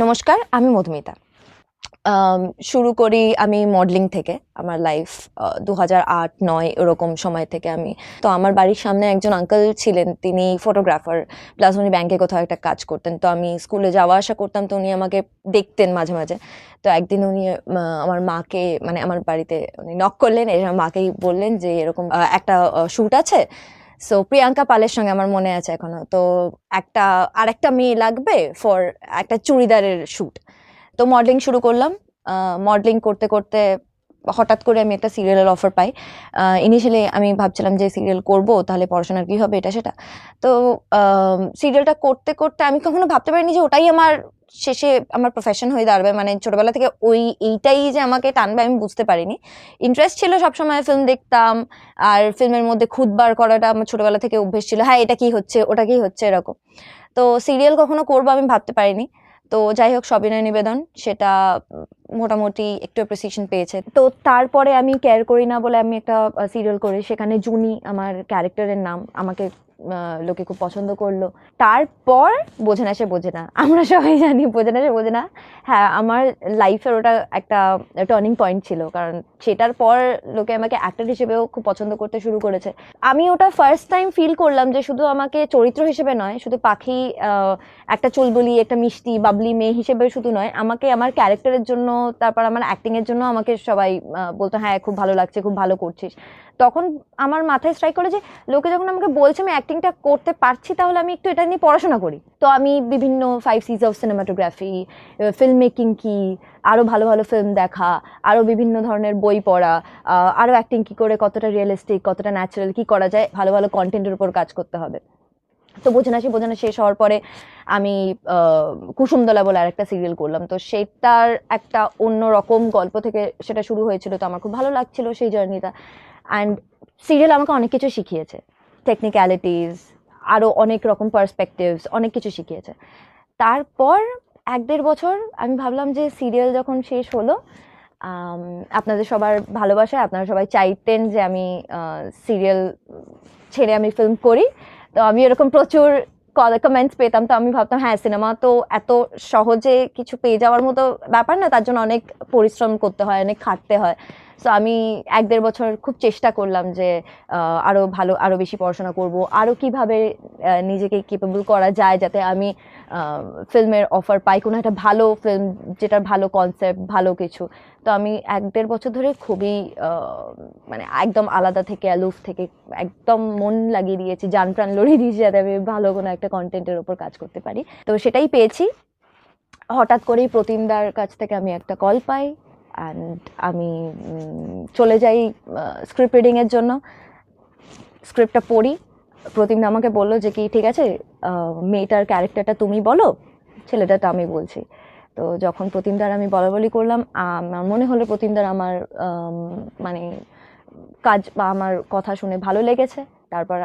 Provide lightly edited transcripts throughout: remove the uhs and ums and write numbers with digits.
নমস্কার, আমি মধুমিতা। শুরু করি আমি মডেলিং থেকে। আমার লাইফ ২০০৮-৯ ওরকম সময় থেকে তো আমার বাড়ির সামনে একজন আঙ্কেল ছিলেন, তিনি ফটোগ্রাফার, প্লাস উনি ব্যাংকে কোথাও একটা কাজ করতেন। তো আমি স্কুলে যাওয়া আসা করতাম, তো উনি আমাকে দেখতেন মাঝে মাঝে। তো একদিন উনি আমার মাকে, মানে আমার বাড়িতে উনি নক করলেন, এসে আমার মাকেই বললেন যে এরকম একটা শ্যুট আছে। সো প্রিয়াঙ্কা পালের সঙ্গে আমার মনে আছে এখনো, তো আরেকটা মেয়ে লাগবে ফর একটা চুড়িদারের শ্যুট। তো মডেলিং শুরু করলাম। মডেলিং করতে করতে হঠাৎ করে আমি একটা সিরিয়ালের অফার পাই। ইনিশিয়ালি আমি ভাবছিলাম যে সিরিয়াল করব, তাহলে পড়াশোনার কী হবে, এটা সেটা। তো সিরিয়ালটা করতে করতে আমি কখনো ভাবতে পারিনি যে ওটাই আমার শেষে আমার প্রফেশন হয়ে দাঁড়াবে। মানে ছোটবেলা থেকে এইটাই যে আমাকে টানবে আমি বুঝতে পারিনি। ইন্টারেস্ট ছিল সবসময়, ফিল্ম দেখতাম, আর ফিল্মের মধ্যে খুদ বার করাটা আমার ছোটবেলা থেকে অভ্যেস ছিল। হ্যাঁ, এটা কি হচ্ছে, ওটা কি হচ্ছে, এরকম। তো সিরিয়াল কখনো করবো আমি ভাবতে পারিনি। তো যাই হোক, সবিনয় নিবেদন সেটা মোটামুটি একটু অ্যাপ্রিসিয়েশন পেয়েছে। তো তারপরে আমি কেয়ার করি না বলে আমি একটা সিরিয়াল করি, সেখানে জুনি আমার ক্যারেক্টারের নাম। আমাকে লোকে খুব পছন্দ করলো। তারপর বোঝে না সে বোঝে না, আমরা সবাই জানি বোঝে না সে বোঝে না। হ্যাঁ, আমার লাইফের ওটা একটা টার্নিং পয়েন্ট ছিল, কারণ সেটার পর লোকে আমাকে অ্যাক্টর হিসেবেও খুব পছন্দ করতে শুরু করেছে। আমি ওটা ফার্স্ট টাইম ফিল করলাম যে শুধু আমাকে চরিত্র হিসেবে নয়, শুধু পাখি, একটা চুলবুলি, একটা মিষ্টি বাবলি মেয়ে হিসেবে শুধু নয়, আমাকে আমার ক্যারেক্টারের জন্য, তারপর আমার অ্যাক্টিংয়ের জন্য আমাকে সবাই বলতো হ্যাঁ খুব ভালো লাগছে, খুব ভালো করছিস। তখন আমার মাথায় স্ট্রাইক করে যে লোকে যখন আমাকে বলছে আমি অ্যাক্টিংটা করতে পারছি, তাহলে আমি একটু এটা নিয়ে পড়াশোনা করি। তো আমি বিভিন্ন 5 C's of cinematography, film making কি, আরও ভালো ভালো ফিল্ম দেখা, আরও বিভিন্ন ধরনের বই পড়া, আরও অ্যাক্টিং কী করে, কতটা রিয়েলিস্টিক, কতটা ন্যাচারাল, কী করা যায়, ভালো ভালো কন্টেন্টের উপর কাজ করতে হবে। তো বোঝে না শেষ হওয়ার পরে আমি কুসুমদলা বলে আরেকটা সিরিয়াল করলাম। তো সেটার একটা অন্য রকম গল্প থেকে সেটা শুরু হয়েছিল, তো আমার খুব ভালো লাগছিল সেই জার্নিটা। অ্যান্ড সিরিয়াল আমাকে অনেক কিছু শিখিয়েছে, টেকনিক্যালিটিস, আরও অনেক রকম পার্সপেক্টিভস, অনেক কিছু শিখিয়েছে। তারপর 1-1.5 বছর আমি ভাবলাম যে সিরিয়াল যখন শেষ হলো, আপনাদের সবার ভালোবাসায় আপনারা সবাই চাইতেন যে আমি সিরিয়াল ছেড়ে আমি ফিল্ম করি। তো আমি এরকম প্রচুর কমেন্টস পেতাম। তো আমি ভাবতাম হ্যাঁ, সিনেমা তো এত সহজে কিছু পেয়ে যাওয়ার মতো ব্যাপার না, তার জন্য অনেক পরিশ্রম করতে হয়, অনেক খাটতে হয়। সো আমি 1-1.5 বছর খুব চেষ্টা করলাম যে আরও বেশি পড়াশোনা করব, আরও কীভাবে নিজেকে কেপেবল করা যায় যাতে আমি ফিল্মের অফার পাই, কোনো একটা ভালো ফিল্ম যেটার ভালো কনসেপ্ট, ভালো কিছু। তো আমি 1-1.5 বছর ধরে খুবই মানে একদম আলাদা থেকে, অ্যালুফ থেকে একদম মন লাগিয়ে দিয়েছি, জান প্রাণ লড়িয়ে দিয়েছি যাতে আমি ভালো কোনো একটা কন্টেন্টের ওপর কাজ করতে পারি। তো সেটাই পেয়েছি। হঠাৎ করেই প্রতিমদার কাছ থেকে আমি একটা কল পাই, অ্যান্ড আমি চলে যাই স্ক্রিপ্ট রিডিংয়ের জন্য। স্ক্রিপ্টটা পড়ি, প্রতিমদা আমাকে বললো যে কি ঠিক আছে, মেয়েটার ক্যারেক্টারটা তুমি বলো, ছেলেটাটা আমি বলছি। তো যখন প্রতিমদার আমি বলাবলি করলাম, আমার মনে হলো প্রতিমদার আমার মানে কাজ বা আমার কথা শুনে ভালো লেগেছে। তারপর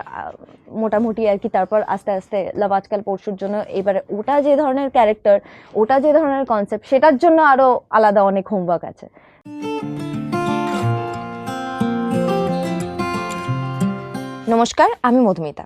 মোটামুটি আর কি, তারপর আস্তে আস্তে লাভ আজকাল পরশুর জন্য এবার ওটা যে ধরনের ক্যারেক্টার, ওটা যে ধরনের কনসেপ্ট, সেটার জন্য আরও আলাদা অনেক হোমওয়ার্ক আছে। নমস্কার, আমি মধুমিতা।